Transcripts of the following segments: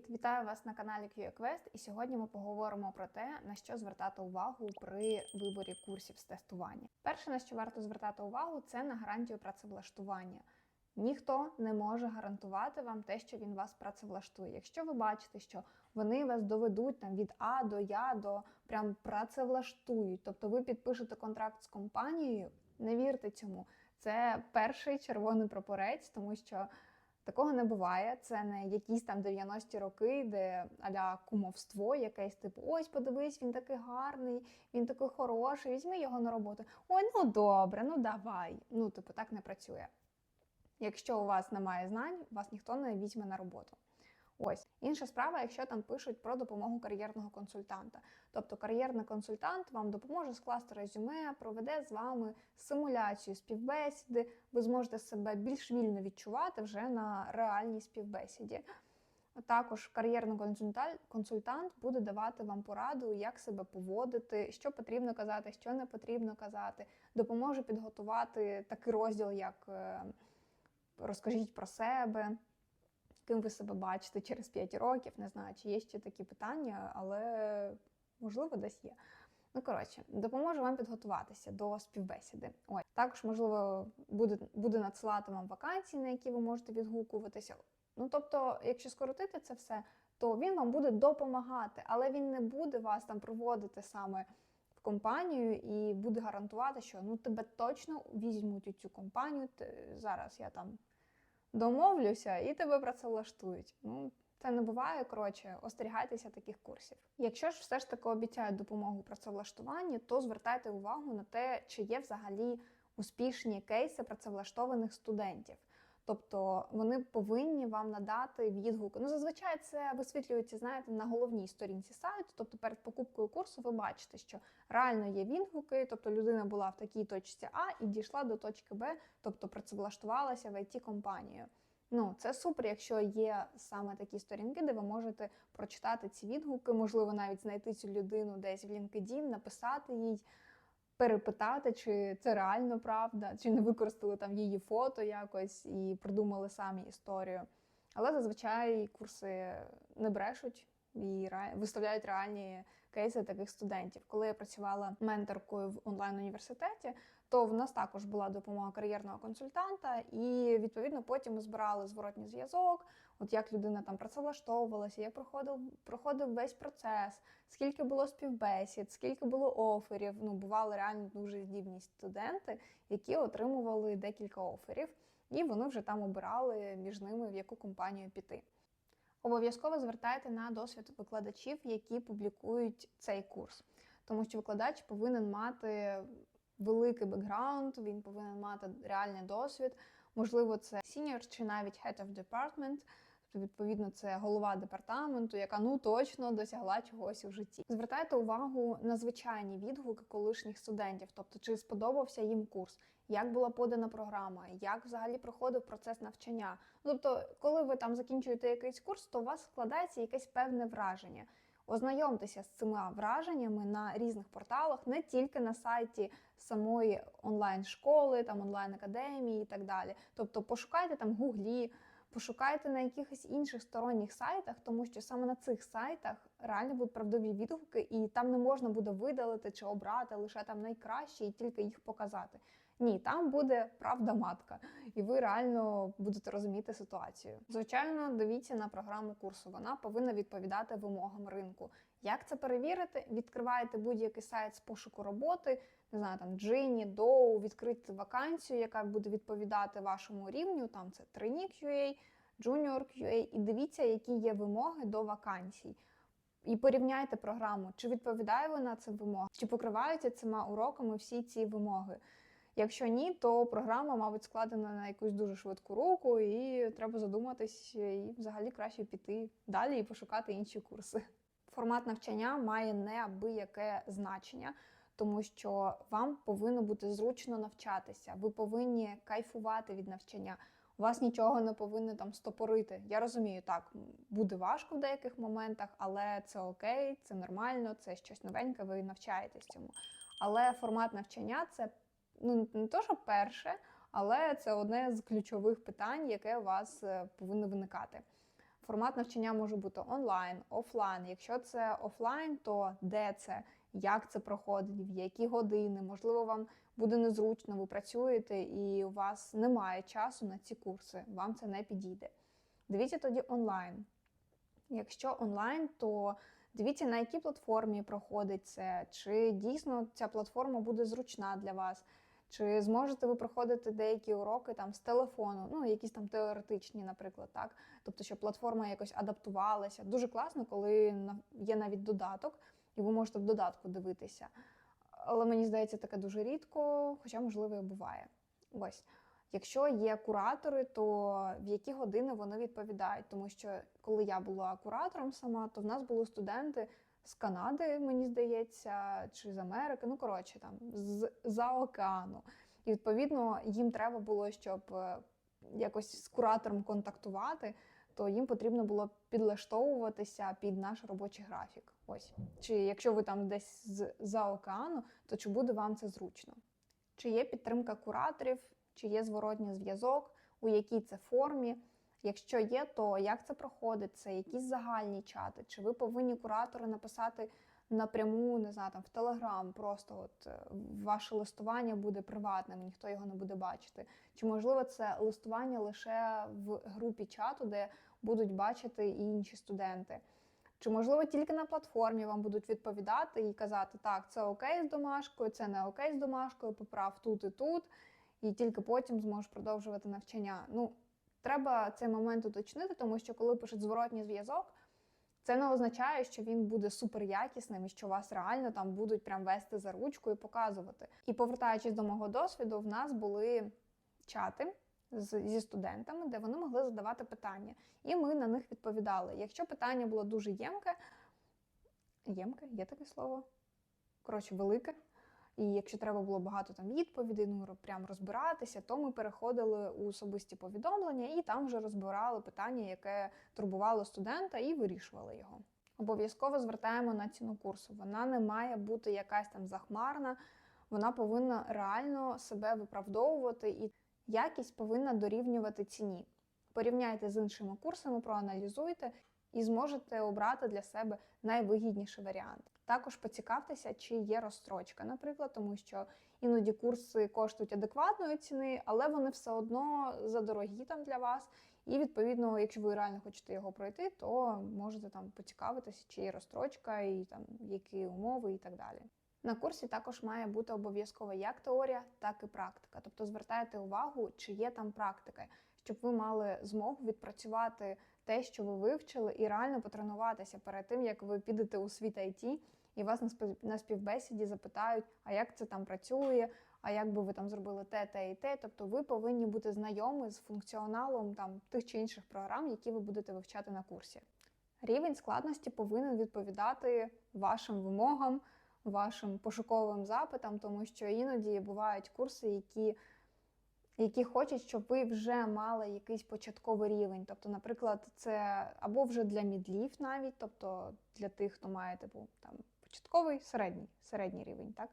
Привіт! Вітаю вас на каналі QA Quest, і сьогодні ми поговоримо про те, на що звертати увагу при виборі курсів з тестування. Перше, на що варто звертати увагу, це на гарантію працевлаштування. Ніхто не може гарантувати вам те, що він вас працевлаштує. Якщо ви бачите, що вони вас доведуть там від А до Я, до прям працевлаштують, тобто ви підпишете контракт з компанією, не вірте цьому. Це перший червоний прапорець, тому що такого не буває. Це не якісь там 90-ті роки, де а-ля кумовство якесь, типу, ось подивись, він такий гарний, він такий хороший, візьми його на роботу. Ой, ну добре, ну давай. Ну, типу, так не працює. Якщо у вас немає знань, вас ніхто не візьме на роботу. Ось. Інша справа, якщо там пишуть про допомогу кар'єрного консультанта. Тобто кар'єрний консультант вам допоможе скласти резюме, проведе з вами симуляцію співбесіди, ви зможете себе більш вільно відчувати вже на реальній співбесіді. Також кар'єрний консультант буде давати вам пораду, як себе поводити, що потрібно казати, що не потрібно казати, допоможе підготувати такий розділ, як «Розкажіть про себе», ким ви себе бачите через 5 років, не знаю, чи є ще такі питання, але, можливо, десь є. Ну, коротше, допоможе вам підготуватися до співбесіди. Ось. Також, можливо, буде надсилати вам вакансії, на які ви можете відгукуватися. Ну, тобто, якщо скоротити це все, то він вам буде допомагати, але він не буде вас там проводити саме в компанію і буде гарантувати, що ну, тебе точно візьмуть у цю компанію, зараз я там домовлюся і тебе працевлаштують. Ну, це не буває, коротше, остерігайтеся таких курсів. Якщо ж все ж таки обіцяють допомогу у працевлаштуванні, то звертайте увагу на те, чи є взагалі успішні кейси працевлаштованих студентів. Тобто вони повинні вам надати відгуки. Ну, зазвичай це висвітлюється, знаєте, на головній сторінці сайту. Тобто перед покупкою курсу ви бачите, що реально є відгуки, тобто людина була в такій точці А і дійшла до точки Б, тобто працевлаштувалася в IT-компанію. Ну, це супер, якщо є саме такі сторінки, де ви можете прочитати ці відгуки, можливо, навіть знайти цю людину десь в LinkedIn, написати їй, перепитати, чи це реально правда, чи не використали там її фото якось і придумали самі історію. Але зазвичай курси не брешуть і виставляють реальні кейси таких студентів. Коли я працювала менторкою в онлайн-університеті, то в нас також була допомога кар'єрного консультанта, і, відповідно, потім ми збирали зворотній зв'язок, от як людина там працевлаштовувалася, як проходив весь процес, скільки було співбесід, скільки було оферів. Ну, бували реально дуже здібні студенти, які отримували декілька оферів, і вони вже там обирали між ними, в яку компанію піти. Обов'язково звертайте на досвід викладачів, які публікують цей курс. Тому що викладач повинен мати великий бекграунд, він повинен мати реальний досвід. Можливо, це senior чи навіть head of department, тобто, відповідно, це голова департаменту, яка, ну, точно досягла чогось у житті. Звертайте увагу на звичайні відгуки колишніх студентів, тобто, чи сподобався їм курс, як була подана програма, як взагалі проходив процес навчання. Тобто, коли ви там закінчуєте якийсь курс, то у вас складається якесь певне враження. Ознайомтеся з цими враженнями на різних порталах, не тільки на сайті самої онлайн-школи, там онлайн-академії і так далі. Тобто пошукайте там в Гуглі, пошукайте на якихось інших сторонніх сайтах, тому що саме на цих сайтах реально будуть правдиві відгуки, і там не можна буде видалити чи обрати лише там найкращі і тільки їх показати. Ні, там буде правда матка, і ви реально будете розуміти ситуацію. Звичайно, дивіться на програму курсу, вона повинна відповідати вимогам ринку. Як це перевірити? Відкриваєте будь-який сайт з пошуку роботи, не знаю, там Gini, Dow, відкрити вакансію, яка буде відповідати вашому рівню, там це Trainee QA, Junior QA, і дивіться, які є вимоги до вакансій. І порівняйте програму, чи відповідає вона цим вимогам, чи покриваються цими уроками всі ці вимоги. Якщо ні, то програма, мабуть, складена на якусь дуже швидку руку, і треба задуматись, і взагалі краще піти далі і пошукати інші курси. Формат навчання має неабияке значення, тому що вам повинно бути зручно навчатися, ви повинні кайфувати від навчання. У вас нічого не повинно там стопорити. Я розумію, так, буде важко в деяких моментах, але це окей, це нормально, це щось новеньке, ви навчаєтесь цьому. Але формат навчання – це не то, що перше, але це одне з ключових питань, яке у вас повинно виникати. Формат навчання може бути онлайн, офлайн. Якщо це офлайн, то де це, як це проходить, в які години, можливо, вам буде незручно, ви працюєте і у вас немає часу на ці курси, вам це не підійде. Дивіться тоді онлайн. Якщо онлайн, то дивіться, на якій платформі проходить це, чи дійсно ця платформа буде зручна для вас, чи зможете ви проходити деякі уроки там з телефону, ну, якісь там теоретичні, наприклад, так? Тобто, щоб платформа якось адаптувалася. Дуже класно, коли є навіть додаток, і ви можете в додатку дивитися. Але мені здається, таке дуже рідко, хоча, можливо, і буває. Ось. Якщо є куратори, то в які години вони відповідають? Тому що, коли я була куратором сама, то в нас були студенти з Канади, мені здається, чи з Америки, ну, коротше, там, з-за океану. І, відповідно, їм треба було, щоб якось з куратором контактувати, то їм потрібно було підлаштовуватися під наш робочий графік. Ось. Чи якщо ви там десь з-за океану, то чи буде вам це зручно? Чи є підтримка кураторів, чи є зворотній зв'язок, у якій це формі? Якщо є, то як це проходить? Це якісь загальні чати? Чи ви повинні куратори написати напряму, не знаю, там в Телеграм, просто от ваше листування буде приватним, ніхто його не буде бачити? Чи, можливо, це листування лише в групі чату, де будуть бачити і інші студенти? Чи, можливо, тільки на платформі вам будуть відповідати і казати, так, це окей з домашкою, це не окей з домашкою, поправ тут і тут, і тільки потім зможеш продовжувати навчання. Ну, треба цей момент уточнити, тому що коли пишуть зворотній зв'язок, це не означає, що він буде суперякісним і що вас реально там будуть прям вести за ручку і показувати. І повертаючись до мого досвіду, в нас були чати зі студентами, де вони могли задавати питання. І ми на них відповідали. Якщо питання було дуже ємке, є таке слово? Коротше, велике. І якщо треба було багато там відповідей, ну прям розбиратися, то ми переходили у особисті повідомлення і там вже розбирали питання, яке турбувало студента, і вирішували його. Обов'язково звертаємо на ціну курсу. Вона не має бути якась там захмарна, вона повинна реально себе виправдовувати і якість повинна дорівнювати ціні. Порівняйте з іншими курсами, проаналізуйте і зможете обрати для себе найвигідніший варіант. Також поцікавтеся, чи є розстрочка, наприклад, тому що іноді курси коштують адекватної ціни, але вони все одно задорогі там для вас. І, відповідно, якщо ви реально хочете його пройти, то можете там поцікавитися, чи є розстрочка, і там які умови і так далі. На курсі також має бути обов'язково як теорія, так і практика. Тобто звертайте увагу, чи є там практика, щоб ви мали змогу відпрацювати те, що ви вивчили, і реально потренуватися перед тим, як ви підете у світ IT, і вас на співбесіді запитають, а як це там працює, а як би ви там зробили те і те. Тобто ви повинні бути знайомі з функціоналом там тих чи інших програм, які ви будете вивчати на курсі. Рівень складності повинен відповідати вашим вимогам, вашим пошуковим запитам, тому що іноді бувають курси, які хочуть, щоб ви вже мали якийсь початковий рівень. Тобто, наприклад, це або вже для мідлів навіть, тобто для тих, хто має типу там початковий, середній рівень, так?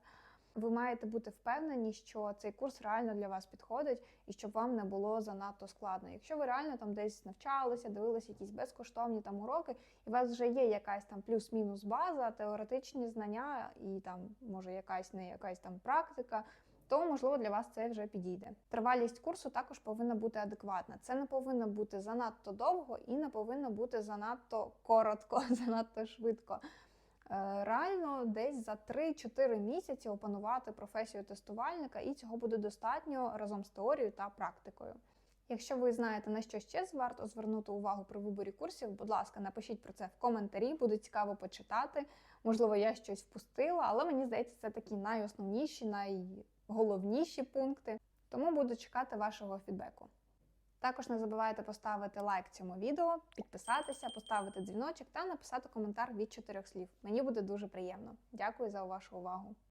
Ви маєте бути впевнені, що цей курс реально для вас підходить і щоб вам не було занадто складно. Якщо ви реально там десь навчалися, дивилися якісь безкоштовні там уроки, і у вас вже є якась там плюс-мінус база, теоретичні знання і там, може, якась там практика, то, можливо, для вас це вже підійде. Тривалість курсу також повинна бути адекватна. Це не повинно бути занадто довго і не повинно бути занадто коротко, занадто швидко. Реально десь за 3-4 місяці опанувати професію тестувальника, і цього буде достатньо разом з теорією та практикою. Якщо ви знаєте, на що ще варто звернути увагу при виборі курсів, будь ласка, напишіть про це в коментарі, буде цікаво почитати. Можливо, я щось впустила, але мені здається, це такі найосновніші, найголовніші пункти. Тому буду чекати вашого фідбеку. Також не забувайте поставити лайк цьому відео, підписатися, поставити дзвіночок та написати коментар від 4 слів. Мені буде дуже приємно. Дякую за вашу увагу.